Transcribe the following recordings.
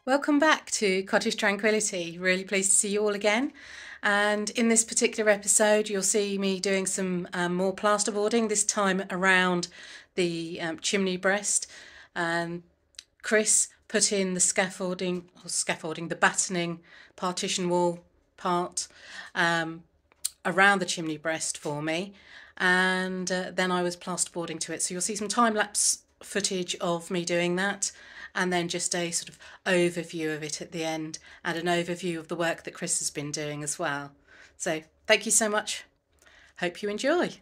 Welcome back to Cottage Tranquillity. Really pleased to see you all again. And in this particular episode, you'll see me doing some more plasterboarding, this time around the chimney-breast. Chris put in the the battening partition wall part around the chimney-breast for me. And then I was plasterboarding to it. So you'll see some time-lapse footage of me doing that, and then just a sort of overview of it at the end, and an overview of the work that Chris has been doing as well. So thank you so much. Hope you enjoy.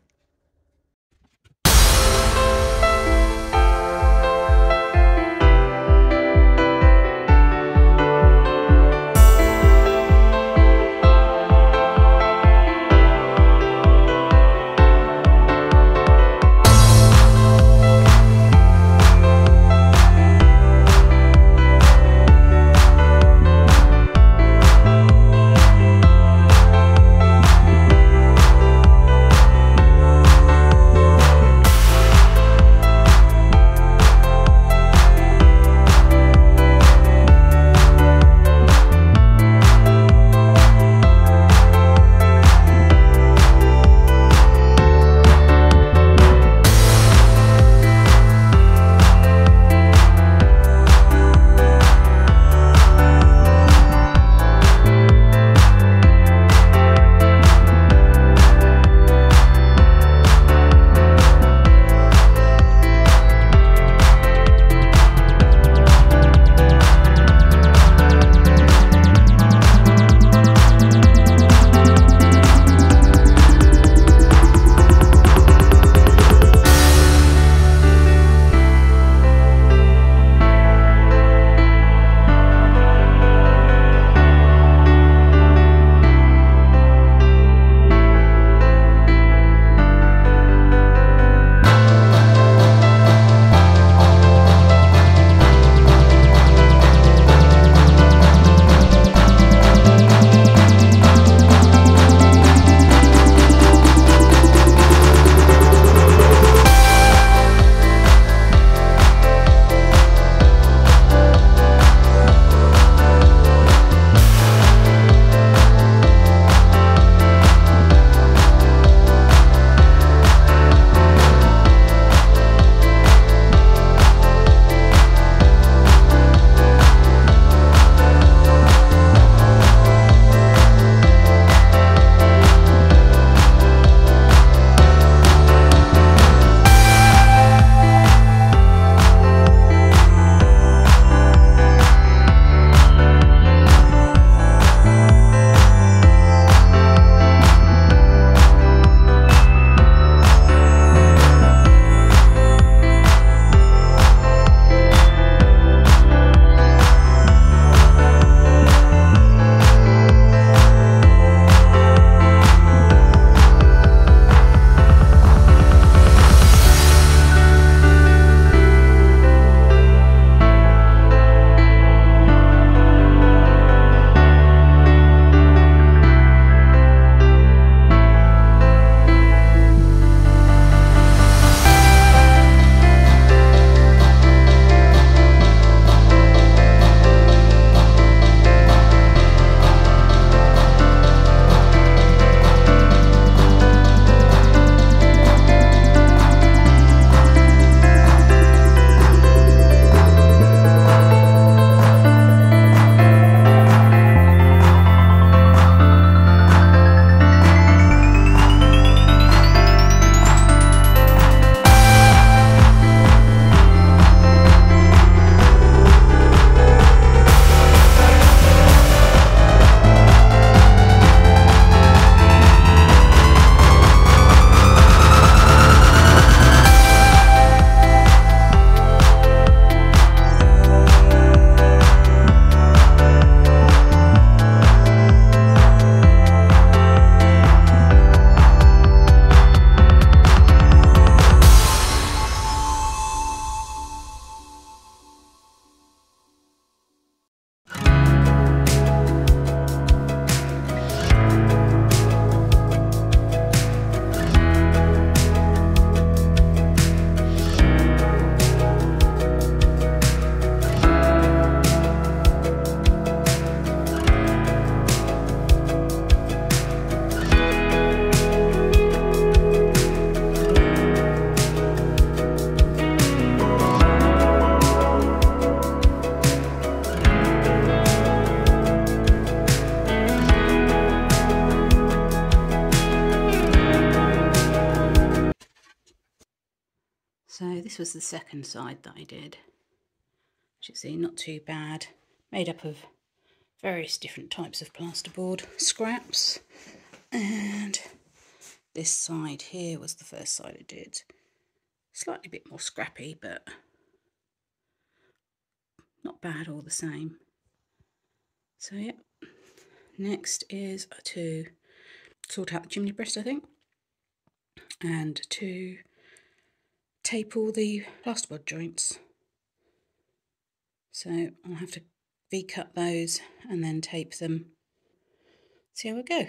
So this was the second side that I did. As you see, not too bad. Made up of various different types of plasterboard scraps. And this side here was the first side I did. Slightly a bit more scrappy, but not bad all the same. So yeah, next is to sort out the chimney breast, I think, and to tape all the plasterboard joints. So I'll have to V-cut those and then tape them. See how we go.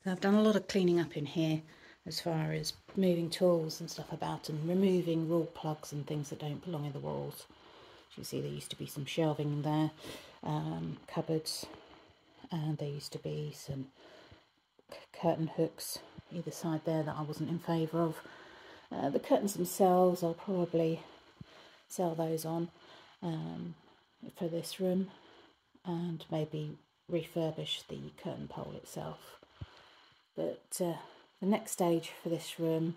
So I've done a lot of cleaning up in here as far as moving tools and stuff about and removing wall plugs and things that don't belong in the walls. As you see, there used to be some shelving in there, cupboards, and there used to be some curtain hooks either side there that I wasn't in favour of. The curtains themselves, I'll probably sell those on for this room and maybe refurbish the curtain pole itself. But the next stage for this room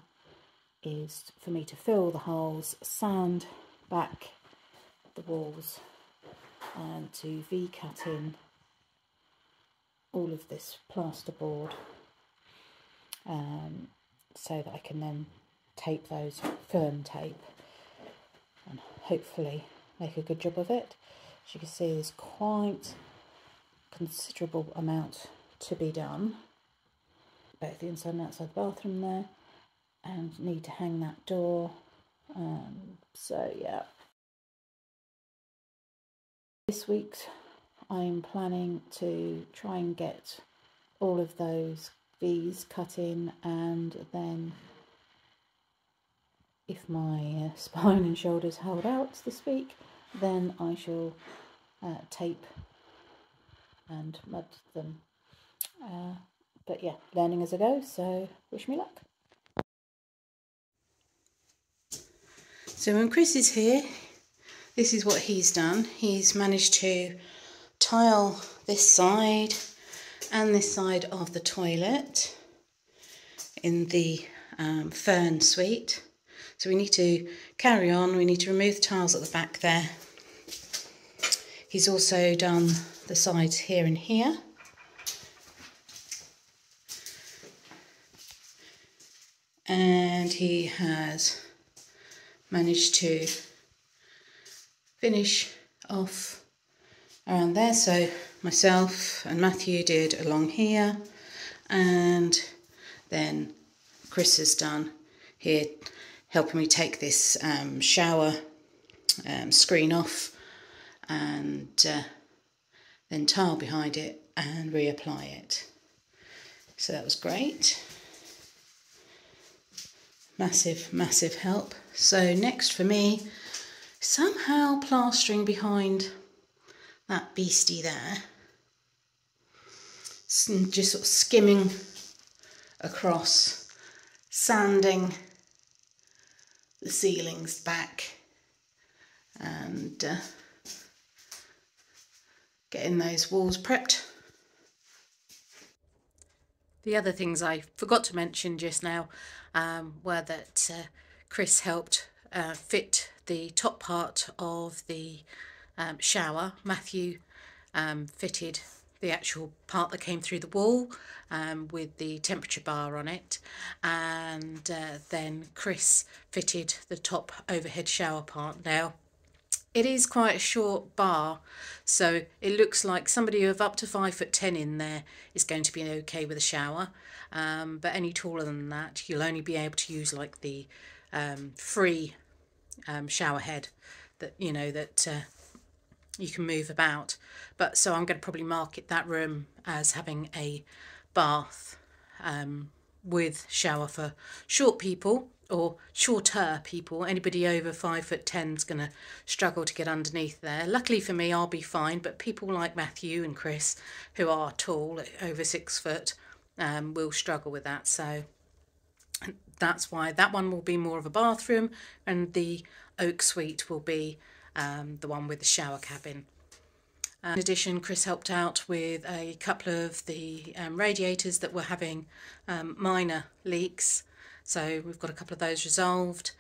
is for me to fill the holes, sand back the walls, and to V-cut in all of this plasterboard so that I can then tape those firm tape and hopefully make a good job of it. As you can see, there's quite considerable amount to be done, both the inside and outside the bathroom there, and need to hang that door. So yeah, this week I'm planning to try and get all of those V's cut in, and then if my spine and shoulders hold out this week, then I shall tape and mud them. But yeah, learning as I go, so wish me luck. So when Chris is here, this is what he's done. He's managed to tile this side and this side of the toilet in the fern suite. So we need to carry on, we need to remove the tiles at the back there. He's also done the sides here and here. And he has managed to finish off around there. So myself and Matthew did along here, and then Chris has done here, helping me take this shower screen off and then tile behind it and reapply it. So that was great. Massive, massive help. So next for me, somehow plastering behind that beastie there. Just sort of skimming across, sanding the ceilings back and getting those walls prepped. The other things I forgot to mention just now were that Chris helped fit the top part of the shower. Matthew fitted the actual part that came through the wall with the temperature bar on it, and then Chris fitted the top overhead shower part. Now, it is quite a short bar, so it looks like somebody of up to 5'10" in there is going to be okay with a shower, but any taller than that, you'll only be able to use like the free shower head that you can move about. But so I'm going to probably market that room as having a bath with shower for short people, or shorter people. Anybody over 5'10" is going to struggle to get underneath there. Luckily for me, I'll be fine, but people like Matthew and Chris, who are tall, over 6 foot, will struggle with that. So that's why that one will be more of a bathroom, and the oak suite will be the one with the shower cabin. In addition, Chris helped out with a couple of the radiators that were having minor leaks. So we've got a couple of those resolved,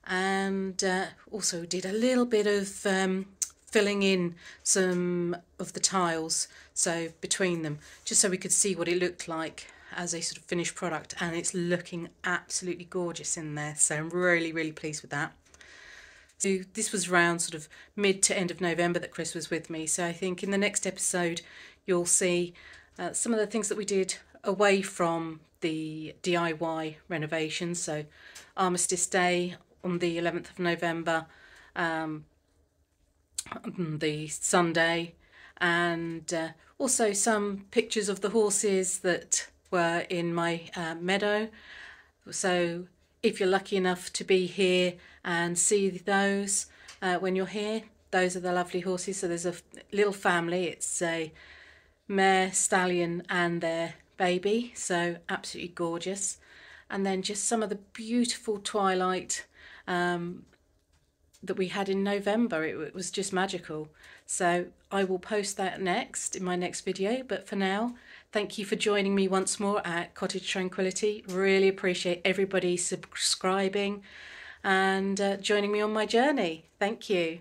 and also did a little bit of filling in some of the tiles, so between them, just so we could see what it looked like as a sort of finished product, and it's looking absolutely gorgeous in there, so I'm really, really pleased with that. So this was around sort of mid to end of November that Chris was with me, so I think in the next episode you'll see some of the things that we did away from the DIY renovation. So Armistice Day on the 11th of November, the Sunday, and also some pictures of the horses that were in my meadow. So if you're lucky enough to be here and see those when you're here, those are the lovely horses. So there's a little family. It's a mare, stallion and their baby, so absolutely gorgeous. And then just some of the beautiful twilight that we had in November. It was just magical. So I will post that next in my next video, but for now, thank you for joining me once more at Cottage Tranquillity. Really appreciate everybody subscribing and joining me on my journey. Thank you.